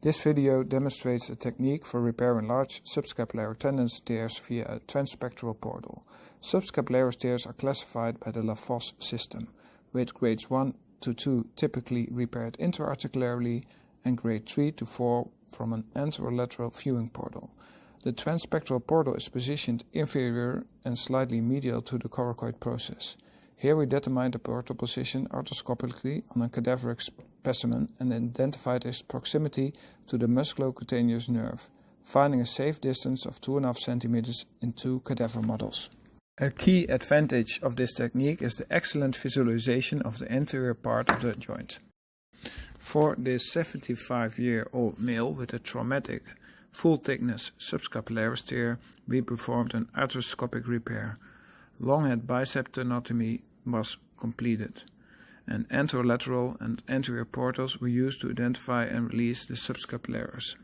This video demonstrates a technique for repairing large subscapularis tendon tears via a transpectoral portal. Subscapularis tears are classified by the Lafosse system, with grades 1 to 2 typically repaired intra-articularly and grade 3 to 4 from an anterolateral viewing portal. The transpectoral portal is positioned inferior and slightly medial to the coracoid process. Here we determine the portal position arthroscopically on a cadaveric specimen and identified its proximity to the musculocutaneous nerve, finding a safe distance of 2.5 cm in 2 cadaver models. A key advantage of this technique is the excellent visualization of the anterior part of the joint. For this 75-year-old male with a traumatic, full-thickness subscapularis tear, we performed an arthroscopic repair. Long-head bicep tenotomy was completed, and anterolateral and anterior portals were used to identify and release the subscapularis.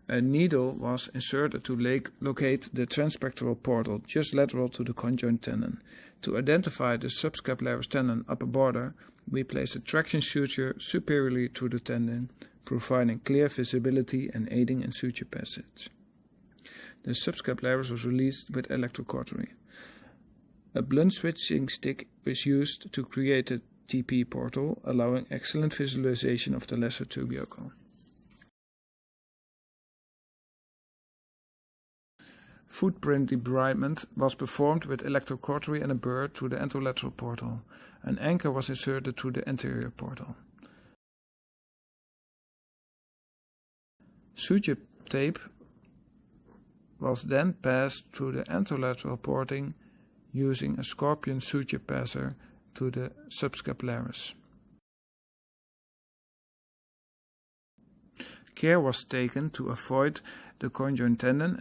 A needle was inserted to locate the transpectoral portal just lateral to the conjoint tendon. To identify the subscapularis tendon upper border, we placed a traction suture superiorly to the tendon, providing clear visibility and aiding in suture passage. The subscapularis was released with electrocautery. A blunt switching stick was used to create a TP portal, allowing excellent visualization of the lesser tubercle. Footprint debridement was performed with electrocautery and a burr to the anterolateral portal. An anchor was inserted to the anterior portal. Suture tape was then passed through the anterolateral porting using a scorpion suture passer to the subscapularis. Care was taken to avoid the conjoint tendon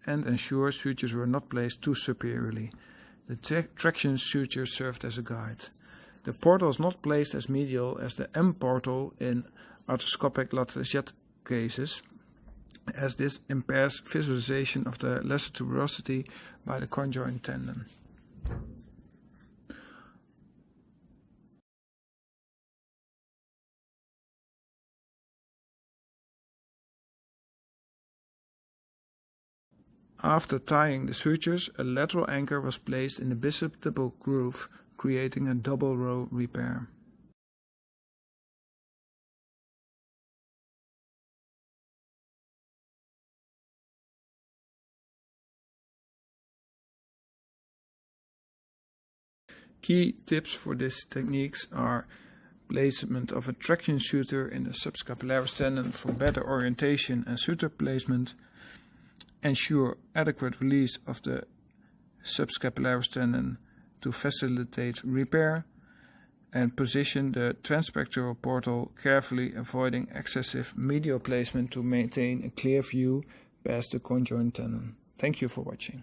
and ensure sutures were not placed too superiorly. The traction suture served as a guide. The portal is not placed as medial as the M portal in arthroscopic lateral jet cases, as this impairs visualization of the lesser tuberosity by the conjoint tendon. After tying the sutures, a lateral anchor was placed in the bicipital groove, creating a double row repair. Key tips for these techniques are placement of a traction suture in the subscapularis tendon for better orientation and suture placement, ensure adequate release of the subscapularis tendon to facilitate repair, and position the transpectoral portal carefully, avoiding excessive medial placement to maintain a clear view past the conjoint tendon. Thank you for watching.